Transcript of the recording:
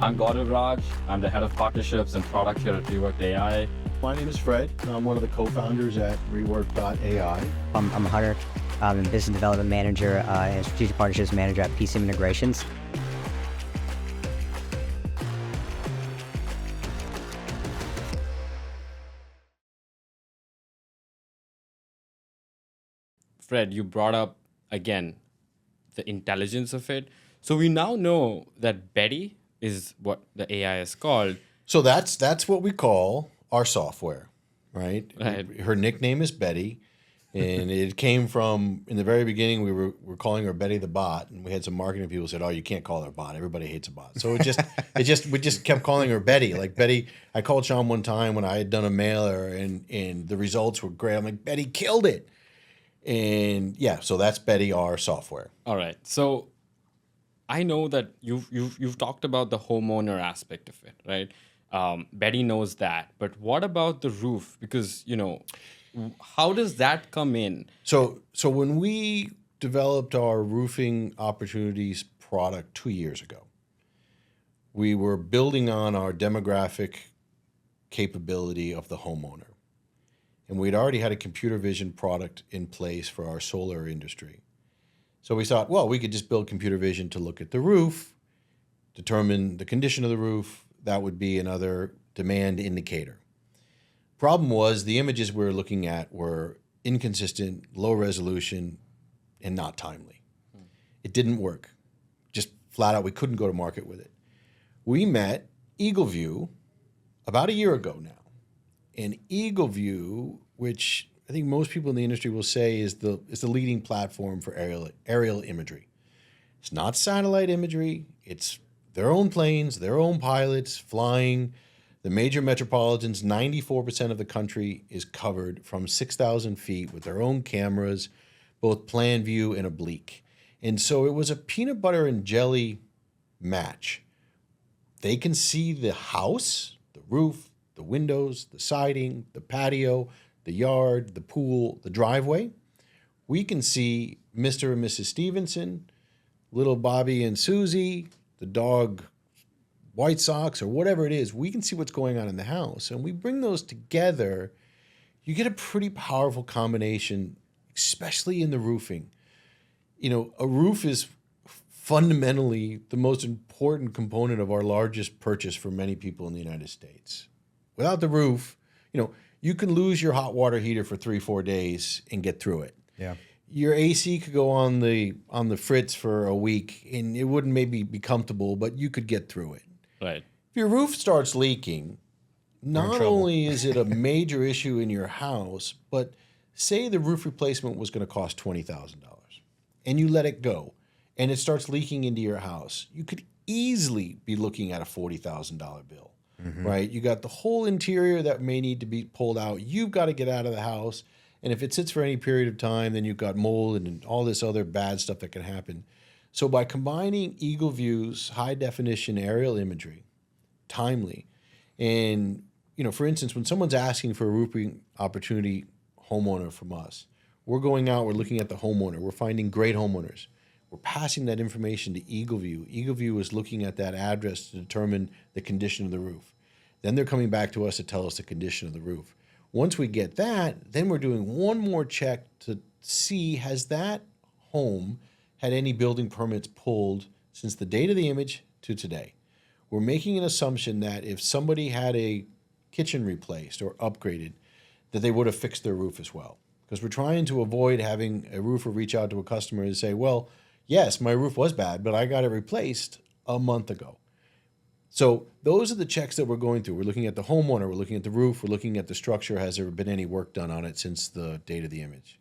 I'm Gaurav Raj. I'm the head of partnerships and product here at Reworked.ai. My name is Fred. I'm one of the co-founders at Reworked.ai. I'm Hunter. I'm a business development manager and strategic partnerships manager at PCM Integrations. Fred, you brought up again the intelligence of it. So we now know that Betty is what the AI is called. So that's what we call our software, right? Right. Her nickname is Betty, and it came from, in the very beginning, we were calling her Betty the bot, and we had some marketing people said, "Oh, you can't call her a bot. Everybody hates a bot." So we just kept calling her Betty. Like Betty, I called Sean one time when I had done a mailer, and the results were great. I'm like, Betty killed it. And yeah, so that's Betty, our software. All right. So I know that you've talked about the homeowner aspect of it, right? Betty knows that, but what about the roof? Because how does that come in? So when we developed our roofing opportunities product 2 years ago, we were building on our demographic capability of the homeowner. And we'd already had a computer vision product in place for our solar industry. So we thought, well, we could just build computer vision to look at the roof, determine the condition of the roof. That would be another demand indicator. Problem was the images we were looking at were inconsistent, low resolution, and not timely. It didn't work. Just flat out, we couldn't go to market with it. We met EagleView about a year ago now. And EagleView, which I think most people in the industry will say is the leading platform for aerial imagery. It's not satellite imagery. It's their own planes, their own pilots flying. The major metropolitans, 94% of the country is covered from 6,000 feet with their own cameras, both plan view and oblique. And so it was a peanut butter and jelly match. They can see the house, the roof, the windows, the siding, the patio, the yard, the pool, the driveway. We can see Mr. and Mrs. Stevenson, little Bobby and Susie, the dog White Sox, or whatever it is. We can see what's going on in the house. And we bring those together, you get a pretty powerful combination, especially in the roofing. A roof is fundamentally the most important component of our largest purchase for many people in the United States. Without the roof, you can lose your hot water heater for 3-4 days and get through it. Yeah. Your AC could go on the fritz for a week and it wouldn't maybe be comfortable, but you could get through it. Right. If your roof starts leaking, not only is it a major issue in your house, but say the roof replacement was going to cost $20,000 and you let it go and it starts leaking into your house, you could easily be looking at a $40,000 bill. Mm-hmm. Right? You got the whole interior that may need to be pulled out. You've got to get out of the house. And if it sits for any period of time, then you've got mold and all this other bad stuff that can happen. So by combining EagleView's high definition aerial imagery, timely, and for instance, when someone's asking for a roofing opportunity homeowner from us, we're going out, we're looking at the homeowner, we're finding great homeowners. We're passing that information to EagleView. EagleView is looking at that address to determine the condition of the roof. Then they're coming back to us to tell us the condition of the roof. Once we get that, then we're doing one more check to see, has that home had any building permits pulled since the date of the image to today? We're making an assumption that if somebody had a kitchen replaced or upgraded, that they would have fixed their roof as well. Because we're trying to avoid having a roofer reach out to a customer and say, well, yes, my roof was bad, but I got it replaced a month ago. So those are the checks that we're going through. We're looking at the homeowner, we're looking at the roof, we're looking at the structure. Has there been any work done on it since the date of the image?